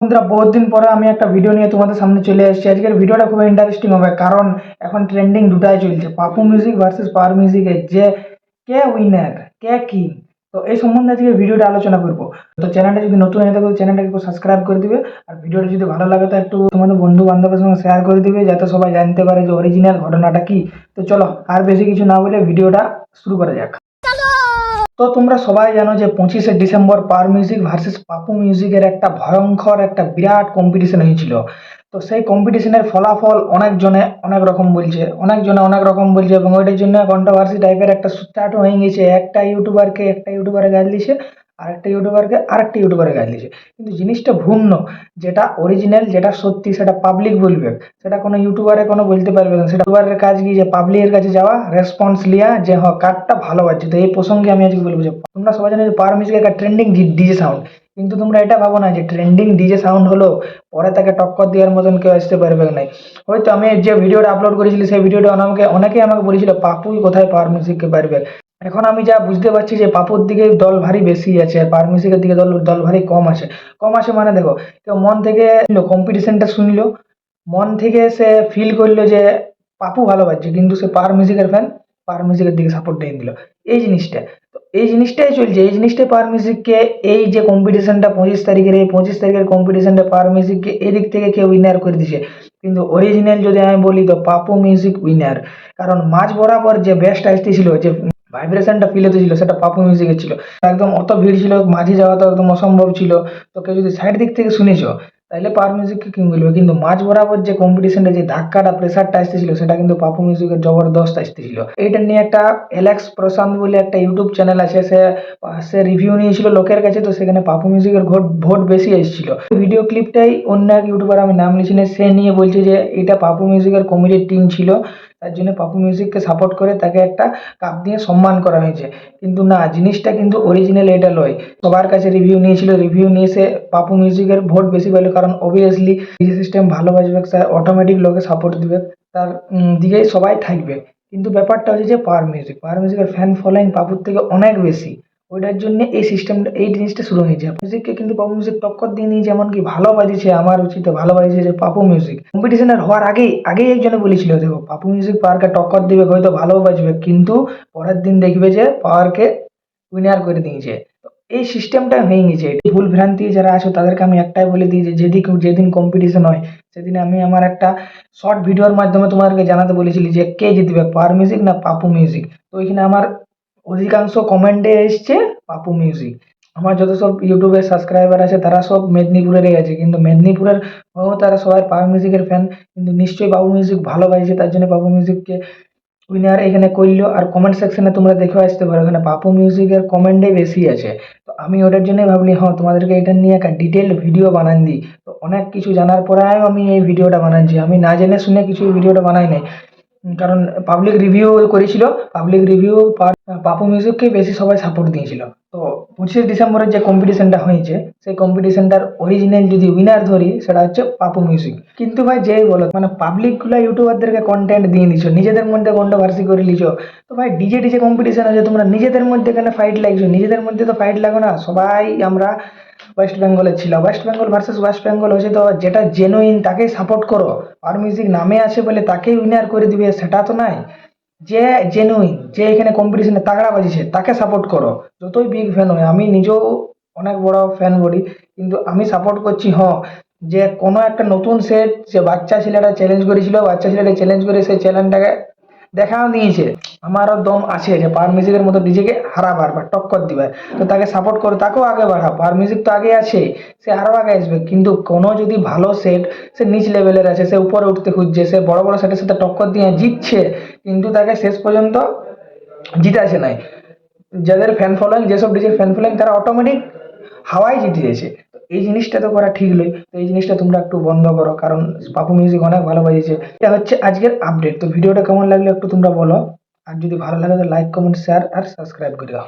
বন্ধুরা, বহুত দিন পরে আমি একটা ভিডিও নিয়ে তোমাদের সামনে চলে এসেছি। আজকের ভিডিওটা খুব ইন্টারেস্টিং হবে, কারণ এখন ট্রেন্ডিং দুটাই চলছে, পাপু মিউজিক ভার্সেস পাওয়ার মিউজিকের যে কে উইনার, কে কিং। তো এই সম্বন্ধে আজকে ভিডিওটা আলোচনা করবো। তো চ্যানেলটা যদি নতুন হয়ে থাকে চ্যানেলটাকে একটু সাবস্ক্রাইব করে দিবে, আর ভিডিওটা যদি ভালো লাগে তো একটু তোমাদের বন্ধু বান্ধবের সঙ্গে শেয়ার করে দিবে, যাতে সবাই জানতে পারে যে অরিজিনাল ঘটনাটা কি। তো চলো আর বেশি কিছু না বলে ভিডিওটা শুরু করা যাক। তো তোমরা সবাই জানো যে 25শে December power music versus Papu মিউজিকের একটা ভয়ঙ্কর একটা বিরাট কম্পিটিশন হয়েছিল। তো সেই কম্পিটিশনের ফলাফল অনেকজনে অনেক রকম বলছে এবং ওইটার জন্য কন্ট্রোভার্সি টাইপের একটা স্টার্ট হয়ে গেছে। একটা ইউটিউবারে গাল দিছে, আরেকটা ইউটিউবারে গাল দিছে, কিন্তু জিনিসটা ভিন্ন। যেটা অরিজিনাল, যেটা সত্যি, সেটা পাবলিক বলবে, সেটা কোনো ইউটিউবারে কোনো বলতে পারবে না। সেটা ইউটিউবারের কাজ কি, যে পাবলিকের কাছে যাওয়া, রেসপন্স লিয়া, যে হ্যাঁ কারটা ভালো বাজছে। তো এই প্রসঙ্গে আমি আজকে বলবো যে তোমরা সবাই জানো যে পাওয়ার মিউজিক একটা ট্রেন্ডিং ডিজে সাউন্ড, কিন্তু তোমরা এটা ভাবো না যে ট্রেন্ডিং ডিজে সাউন্ড হলো পরে তাকে টক্কর দেওয়ার মতন কেউ আসতে পারবে না। হয়তো আমি যে ভিডিওটা আপলোড করেছিলি সেই ভিডিওটা অনেকেই আমাকে বলেছিল পাপুই কোথায় পাওয়ার মিউজিককে পারবে। এখন আমি যা বুঝতে পারছি যে পাপুর দিকে দল ভারী বেশি আছে, আর পাওয়ার মিউজিকের দিকে দল দল ভারী কম আছে মানে দেখো, কেউ মন থেকে কম্পিটিশনটা শুনলো, মন থেকে সে ফিল করলো যে পাপু ভালো বাজছে, কিন্তু সে পাওয়ার মিউজিকের ফ্যান, পাওয়ার মিউজিকের দিকে সাপোর্ট দিয়ে দিল। এই জিনিসটাই চলছে, এই জিনিসটাই পাওয়ার মিউজিককে, এই যে কম্পিটিশনটা 25 তারিখের, এই 25 তারিখের কম্পিটিশনটা পাওয়ার মিউজিককে এদিক থেকে কেউ উইনার করে দিছে। কিন্তু অরিজিনাল যদি আমি বলি তো পাপু মিউজিক উইনার। কারণ মাঝ বরাবর যে বেস্ট আসতেছিল, যে ভাইব্রেশনটা ফিল হতেছিল, সেটা পাপু মিউজিকের ছিল। একদম অত ভিড় ছিল, মাঝে যাওয়া তো একদম অসম্ভব ছিল। তো কেউ যদি সাইড দিক থেকে শুনেছো তাহলে পাওয়ার মিউজিককে কিং বলবে, কিন্তু মাঝ বরাবর যে কম্পিটিশনটা, যে ধাক্কাটা, প্রেসারটা আসতেছিল, সেটা কিন্তু পাপু মিউজিকের জবরদস্ত আসতেছিল। এইটা নিয়ে একটা এলেক্স প্রশান্ত বলে একটা ইউটিউব চ্যানেল আছে, সে রিভিউ নিয়েছিল লোকের কাছে। তো সেখানে পাপু মিউজিকের ভোট বেশি এসেছিল। ভিডিও ক্লিপটাই অন্য এক ইউটিউবার, আমি নাম নিচ্ছি না, সে নিয়ে বলছে যে এটা পাপু মিউজিকের কমেডির টিম ছিল, তার জন্য পাপু মিউজিককে সাপোর্ট করে তাকে একটা কাপ দিয়ে সম্মান করা হয়েছে। কিন্তু না, জিনিসটা কিন্তু অরিজিনাল এটা লয়। সবার কাছে রিভিউ নিয়েছিল, রিভিউ নিয়ে সে পাপু মিউজিকের ভোট বেশি পেল, কারণ অবভিয়াসলি ডিজে সিস্টেম ভালো বাজবে, স্যার অটোমেটিক লোকে সাপোর্ট দিবে, তার দিকেই সবাই থাকবে। কিন্তু ব্যাপারটা হচ্ছে যে পাওয়ার মিউজিকের ফ্যান ফলোয়িং পাপুর থেকে অনেক বেশি। ওইটার জন্য এই সিস্টেমটা, এই জিনিসটা শুরু হয়েছে। মিউজিককে কিন্তু পাপু মিউজিক টক্কর দিয়ে নিয়েছে, এমনকি ভালো বাজিয়েছে, আমার উচিত ভালো বাজিয়েছে যে পাপু মিউজিক। কম্পিটিশনের হওয়ার আগেই একজনে বলেছিল, দেখো পাপু মিউজিক পাওয়ারকে টক্কর দিবে, হয়তো ভালো বাজবে, কিন্তু পরের দিন দেখবে যে পাওয়ারকে উইনার করে দিয়েছে। তো এই সিস্টেমটা হয়ে গেছে। ভুল ভ্রান্তি যারা আছে তাদেরকে আমি একটাই বলে দিই যে যেদিন কম্পিটিশন হয় সেদিন আমি আমার একটা শর্ট ভিডিওর মাধ্যমে তোমাদেরকে জানাতে বলেছিলি যে কে জিতবে, পাওয়ার মিউজিক না পাপু মিউজিক। তো এখানে আমার অধিকাংশ কমেন্টে এসছে পাপু মিউজিক। আমার যত সব ইউটিউবের সাবস্ক্রাইবার আছে তারা সব মেদিনীপুরেরই আছে, কিন্তু মেদিনীপুরের তারা সবাই পাওয়ার মিউজিকের ফ্যান, কিন্তু নিশ্চয়ই পাপু মিউজিক ভালো গাইছে, তার জন্য পাপু মিউজিককে উইনার এখানে করলো। আর কমেন্ট সেকশনে তোমরা দেখে আসতে পারো, এখানে পাপু মিউজিকের কমেন্টই বেশি আছে। তো আমি ওটার জন্যই ভাবলি হ্যাঁ তোমাদেরকে এটা নিয়ে একটা ডিটেল ভিডিও বানান দিই। তো অনেক কিছু জানার পরে আমি এই ভিডিওটা বানাচ্ছি, আমি না জেনে শুনে কিছু ভিডিওটা বানাই নাই। কারণ পাবলিক রিভিউ করেছিল, পাবলিক রিভিউ পাপু মিউজিককে বেশি সবাই সাপোর্ট দিয়েছিল। তো 25শে ডিসেম্বরের যে কম্পিটিশনটা হয়েছে, সেই কম্পিটিশনটার অরিজিনাল যদি উইনার ধরি সেটা হচ্ছে পাপু মিউজিক। কিন্তু ভাই যেই বলো, মানে পাবলিক গুলা ইউটিউবারদেরকে কন্টেন্ট দিয়ে দিচ্ছ, নিজেদের মধ্যে কন্ট্রোভার্সি করে লিছো। তো ভাই ডিজে কম্পিটিশন আছে, তোমরা নিজেদের মধ্যে এখানে ফাইট লাগছো, নিজেদের মধ্যে তো ফাইট লাগো না। সবাই আমরা ওয়েস্ট বেঙ্গলের ছিল, West Bengal versus West Bengal হয়েছে, তো যেটা জেনুইন তাকেই সাপোর্ট করো। পাওয়ার মিউজিক নামে আছে বলে তাকেই উইনার করে দিবে সেটা তো নাই। যে জেনুইন, যে এখানে কম্পিটিশনে তাগড়া বাজিছে তাকে সাপোর্ট করো। যতই বিগ ফ্যান হয়, আমি নিজেও অনেক বড় ফ্যান বলি, কিন্তু আমি সাপোর্ট করছি যে কোনো একটা নতুন সেট, যে বাচ্চা ছেলেটা চ্যালেঞ্জ করেছিল, বাচ্চা ছেলেটা চ্যালেঞ্জ করে সেই চ্যালেঞ্জটাকে দেখাও দিয়েছে। আমারও দম আছে যে পাওয়ার মিউজিকের মতো ডিজেকে হারাবার বা টক্কর দিবে। তো তাকে সাপোর্ট করো, তাকেও আগে বাড়াও। পাওয়ার মিউজিক তো আগে আছে, সে আরো আগে আসবে। কিন্তু কোনো যদি ভালো সেট, সে নিচ লেভেলের আছে, সে উপরে উঠতে খুঁজছে, সে বড় বড় সেটের সাথে টক্কর দিয়ে জিতছে, কিন্তু তাকে শেষ পর্যন্ত জিতাছে নাই। যাদের ফ্যান ফলোয়িং, যেসব ডিজের ফ্যান ফলোয়িং, তারা অটোমেটিক হাওয়ায় জিতে গেছে। তো এই জিনিসটা তো করা ঠিক নয়। তো এই জিনিসটা তোমরা একটু বন্ধ করো, কারণ পাপু মিউজিক অনেক ভালো বাজিয়েছে। এটা হচ্ছে আজকের আপডেট। তো ভিডিওটা কেমন লাগলো একটু তোমরা বলো, আর যদি ভালো লাগে তো লাইক, কমেন্ট, শেয়ার আর সাবস্ক্রাইব করে দাও।